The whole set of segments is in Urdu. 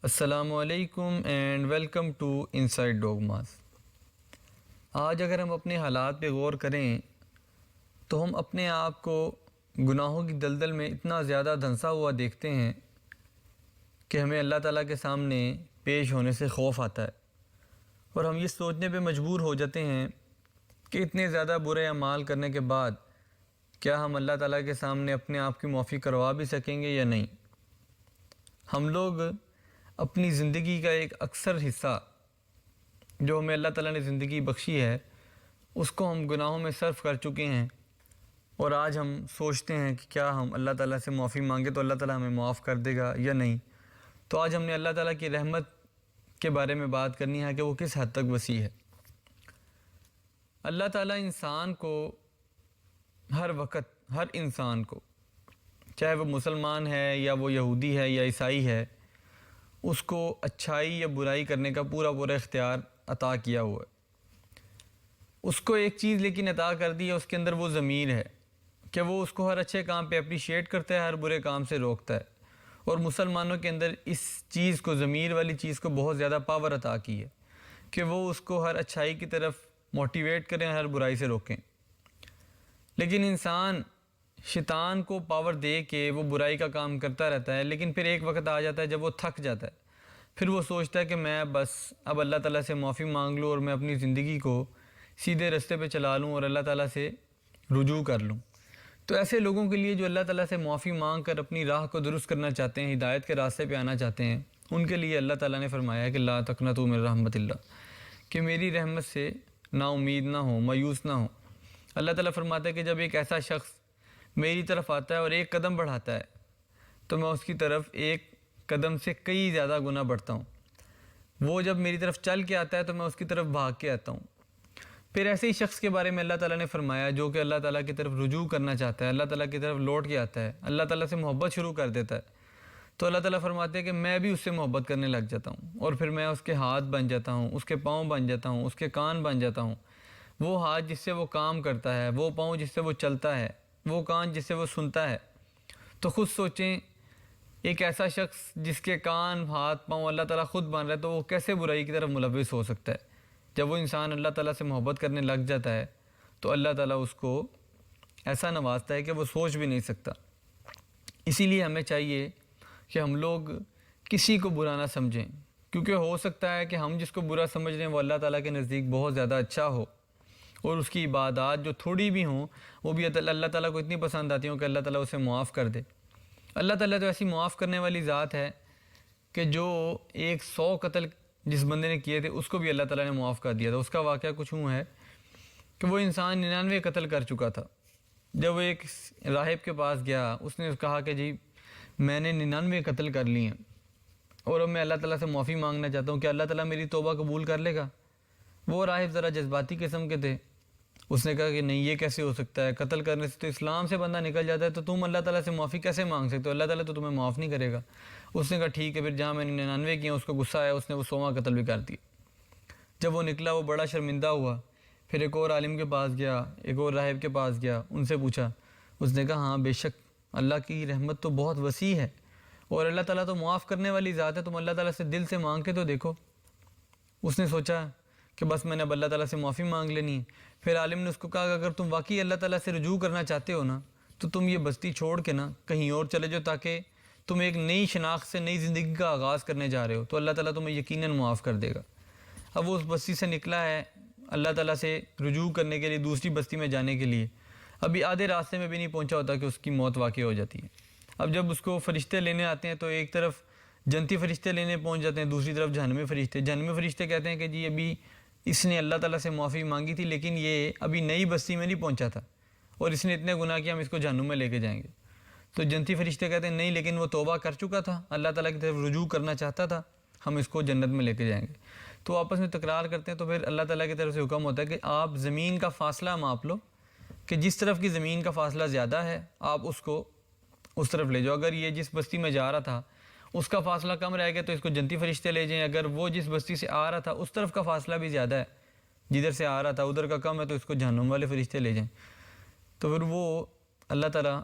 السلام علیکم اینڈ ویلکم ٹو انسائڈ ڈوگماز۔ آج اگر ہم اپنے حالات پہ غور کریں تو ہم اپنے آپ کو گناہوں کی دلدل میں اتنا زیادہ دھنسا ہوا دیکھتے ہیں کہ ہمیں اللہ تعالیٰ کے سامنے پیش ہونے سے خوف آتا ہے، اور ہم یہ سوچنے پہ مجبور ہو جاتے ہیں کہ اتنے زیادہ برے اعمال کرنے کے بعد کیا ہم اللہ تعالیٰ کے سامنے اپنے آپ کی معافی کروا بھی سکیں گے یا نہیں۔ ہم لوگ اپنی زندگی کا ایک اکثر حصہ جو ہمیں اللہ تعالیٰ نے زندگی بخشی ہے اس کو ہم گناہوں میں صرف کر چکے ہیں، اور آج ہم سوچتے ہیں کہ کیا ہم اللہ تعالیٰ سے معافی مانگے تو اللہ تعالیٰ ہمیں معاف کر دے گا یا نہیں۔ تو آج ہم نے اللہ تعالیٰ کی رحمت کے بارے میں بات کرنی ہے کہ وہ کس حد تک وسیع ہے۔ اللہ تعالیٰ انسان کو ہر وقت، ہر انسان کو، چاہے وہ مسلمان ہے یا وہ یہودی ہے یا عیسائی ہے، اس کو اچھائی یا برائی کرنے کا پورا اختیار عطا کیا ہوا ہے۔ اس کو ایک چیز لیکن عطا کر دی ہے، اس کے اندر وہ ضمیر ہے کہ وہ اس کو ہر اچھے کام پہ اپریشیٹ کرتا ہے، ہر برے کام سے روکتا ہے۔ اور مسلمانوں کے اندر اس چیز کو، ضمیر والی چیز کو بہت زیادہ پاور عطا کی ہے کہ وہ اس کو ہر اچھائی کی طرف موٹیویٹ کریں، ہر برائی سے روکیں۔ لیکن انسان شیطان کو پاور دے کے وہ برائی کا کام کرتا رہتا ہے، لیکن پھر ایک وقت آ جاتا ہے جب وہ تھک جاتا ہے، پھر وہ سوچتا ہے کہ میں بس اب اللہ تعالیٰ سے معافی مانگ لوں اور میں اپنی زندگی کو سیدھے رستے پہ چلا لوں اور اللہ تعالیٰ سے رجوع کر لوں۔ تو ایسے لوگوں کے لیے جو اللہ تعالیٰ سے معافی مانگ کر اپنی راہ کو درست کرنا چاہتے ہیں، ہدایت کے راستے پہ آنا چاہتے ہیں، ان کے لیے اللہ تعالیٰ نے فرمایا ہے کہ لا تقنطوا من رحمت اللہ، کہ میری رحمت سے نا امید نہ ہو، مایوس نہ ہو۔ اللہ تعالیٰ فرماتا ہے کہ جب ایک ایسا شخص میری طرف آتا ہے اور ایک قدم بڑھاتا ہے تو میں اس کی طرف ایک قدم سے کئی زیادہ گنا بڑھتا ہوں۔ وہ جب میری طرف چل کے آتا ہے تو میں اس کی طرف بھاگ کے آتا ہوں۔ پھر ایسے ہی شخص کے بارے میں اللہ تعالیٰ نے فرمایا جو کہ اللہ تعالیٰ کی طرف رجوع کرنا چاہتا ہے، اللہ تعالیٰ کی طرف لوٹ کے آتا ہے، اللہ تعالیٰ سے محبت شروع کر دیتا ہے، تو اللہ تعالیٰ فرماتے ہیں کہ میں بھی اس سے محبت کرنے لگ جاتا ہوں، اور پھر میں اس کے ہاتھ بن جاتا ہوں، اس کے پاؤں بن جاتا ہوں، اس کے کان بن جاتا ہوں۔ وہ ہاتھ جس سے وہ کام کرتا ہے، وہ پاؤں جس سے وہ چلتا ہے، وہ کان جس سے وہ سنتا ہے۔ تو خود سوچیں، ایک ایسا شخص جس کے کان، ہاتھ، پاؤں اللہ تعالیٰ خود بن رہا ہے تو وہ کیسے برائی کی طرف ملوث ہو سکتا ہے؟ جب وہ انسان اللہ تعالیٰ سے محبت کرنے لگ جاتا ہے تو اللہ تعالیٰ اس کو ایسا نوازتا ہے کہ وہ سوچ بھی نہیں سکتا۔ اسی لیے ہمیں چاہیے کہ ہم لوگ کسی کو برا نہ سمجھیں، کیونکہ ہو سکتا ہے کہ ہم جس کو برا سمجھ رہے ہیں وہ اللہ تعالیٰ کے نزدیک بہت زیادہ اچھا ہو، اور اس کی عبادات جو تھوڑی بھی ہوں وہ بھی اللہ تعالیٰ کو اتنی پسند آتی ہوں کہ اللہ تعالیٰ اسے معاف کر دے۔ اللہ تعالیٰ تو ایسی معاف کرنے والی ذات ہے کہ جو 100 قتل جس بندے نے کیے تھے اس کو بھی اللہ تعالیٰ نے معاف کر دیا تھا۔ اس کا واقعہ کچھ یوں ہے کہ وہ انسان 99 قتل کر چکا تھا۔ جب وہ ایک راہب کے پاس گیا، اس نے کہا کہ جی میں نے 99 قتل کر لی ہیں اور اب میں اللہ تعالیٰ سے معافی مانگنا چاہتا ہوں، کہ اللہ تعالیٰ میری توبہ قبول کر لے گا؟ وہ راہب ذرا جذباتی قسم کے تھے، اس نے کہا کہ نہیں، یہ کیسے ہو سکتا ہے؟ قتل کرنے سے تو اسلام سے بندہ نکل جاتا ہے، تو تم اللہ تعالیٰ سے معافی کیسے مانگ سکتے ہو؟ اللہ تعالیٰ تو تمہیں معاف نہیں کرے گا۔ اس نے کہا ٹھیک ہے، پھر جہاں میں نے 99 کیا اس کو غصہ آیا، اس نے وہ 100واں قتل بھی کر دیا۔ جب وہ نکلا وہ بڑا شرمندہ ہوا، پھر ایک اور عالم کے پاس گیا، ایک اور راہب کے پاس گیا، ان سے پوچھا، اس نے کہا ہاں بے شک اللہ کی رحمت تو بہت وسیع ہے اور اللہ تعالیٰ تو معاف کرنے والی ذات ہے، تم اللہ تعالیٰ سے دل سے مانگ کے تو دیکھو۔ اس نے سوچا کہ بس میں نے اب اللہ تعالیٰ سے معافی مانگ لینی ہے۔ پھر عالم نے اس کو کہا کہ اگر تم واقعی اللہ تعالیٰ سے رجوع کرنا چاہتے ہو نا تو تم یہ بستی چھوڑ کے نا کہیں اور چلے جاؤ، تاکہ تم ایک نئی شناخت سے نئی زندگی کا آغاز کرنے جا رہے ہو، تو اللہ تعالیٰ تمہیں یقیناً معاف کر دے گا۔ اب وہ اس بستی سے نکلا ہے اللہ تعالیٰ سے رجوع کرنے کے لیے دوسری بستی میں جانے کے لیے، ابھی آدھے راستے میں بھی نہیں پہنچا ہوتا کہ اس کی موت واقع ہو جاتی ہے۔ اب جب اس کو فرشتے لینے آتے ہیں تو ایک طرف جنتی فرشتے لینے پہنچ جاتے ہیں، دوسری طرف جہنمی فرشتے۔ جہنمی فرشتے کہتے ہیں کہ جی ابھی اس نے اللہ تعالیٰ سے معافی مانگی تھی لیکن یہ ابھی نئی بستی میں نہیں پہنچا تھا اور اس نے اتنے گناہ کیا، ہم اس کو جہنم میں لے کے جائیں گے۔ تو جنتی فرشتے کہتے ہیں نہیں، لیکن وہ توبہ کر چکا تھا، اللہ تعالیٰ کی طرف رجوع کرنا چاہتا تھا، ہم اس کو جنت میں لے کے جائیں گے۔ تو آپس میں تکرار کرتے ہیں، تو پھر اللہ تعالیٰ کی طرف سے حکم ہوتا ہے کہ آپ زمین کا فاصلہ ماپ لو، کہ جس طرف کی زمین کا فاصلہ زیادہ ہے آپ اس کو اس طرف لے جاؤ۔ اگر یہ جس بستی میں جا رہا تھا اس کا فاصلہ کم رہ گیا تو اس کو جنتی فرشتے لے جائیں، اگر وہ جس بستی سے آ رہا تھا اس طرف کا فاصلہ بھی زیادہ ہے، جدھر سے آ رہا تھا ادھر کا کم ہے، تو اس کو جہنم والے فرشتے لے جائیں۔ تو پھر وہ اللہ تعالیٰ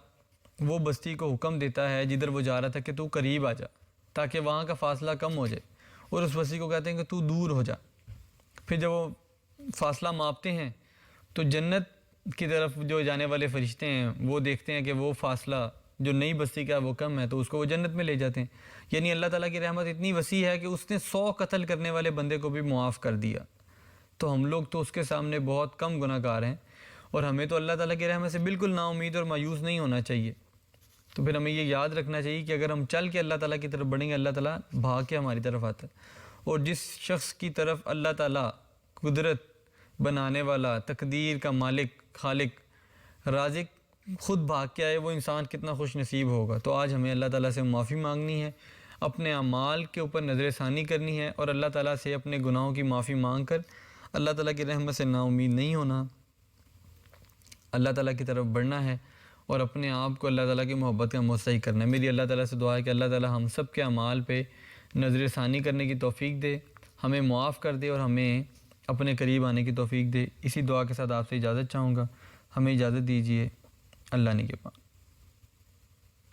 وہ بستی کو حکم دیتا ہے جدھر وہ جا رہا تھا کہ تو قریب آ جا، تاکہ وہاں کا فاصلہ کم ہو جائے، اور اس وسیع کو کہتے ہیں کہ تو دور ہو جا۔ پھر جب وہ فاصلہ ماپتے ہیں تو جنت کی طرف جو جانے والے فرشتے ہیں وہ دیکھتے ہیں کہ وہ فاصلہ جو نئی بستی کا وہ کم ہے، تو اس کو وہ جنت میں لے جاتے ہیں۔ یعنی اللہ تعالیٰ کی رحمت اتنی وسیع ہے کہ اس نے 100 قتل کرنے والے بندے کو بھی معاف کر دیا، تو ہم لوگ تو اس کے سامنے بہت کم گناہ گار ہیں، اور ہمیں تو اللہ تعالیٰ کی رحمت سے بالکل نا امید اور مایوس نہیں ہونا چاہیے۔ تو پھر ہمیں یہ یاد رکھنا چاہیے کہ اگر ہم چل کے اللہ تعالیٰ کی طرف بڑھیں گے، اللہ تعالیٰ بھاگ کے ہماری طرف آتا ہے، اور جس شخص کی طرف اللہ تعالیٰ قدرت بنانے والا، تقدیر کا مالک، خالق، رازق خود بھاگ کے آئے، وہ انسان کتنا خوش نصیب ہوگا۔ تو آج ہمیں اللہ تعالیٰ سے معافی مانگنی ہے، اپنے اعمال کے اوپر نظر ثانی کرنی ہے، اور اللہ تعالیٰ سے اپنے گناہوں کی معافی مانگ کر اللہ تعالیٰ کی رحمت سے نا امید نہیں ہونا، اللہ تعالیٰ کی طرف بڑھنا ہے، اور اپنے آپ کو اللہ تعالیٰ کی محبت کا مستحق کرنا ہے۔ میری اللہ تعالیٰ سے دعا ہے کہ اللہ تعالیٰ ہم سب کے اعمال پہ نظر ثانی کرنے کی توفیق دے، ہمیں معاف کر دے، اور ہمیں اپنے قریب آنے کی توفیق دے۔ اسی دعا کے ساتھ آپ سے اجازت چاہوں گا، ہمیں اجازت دیجیے، اللہ نے کے پاس۔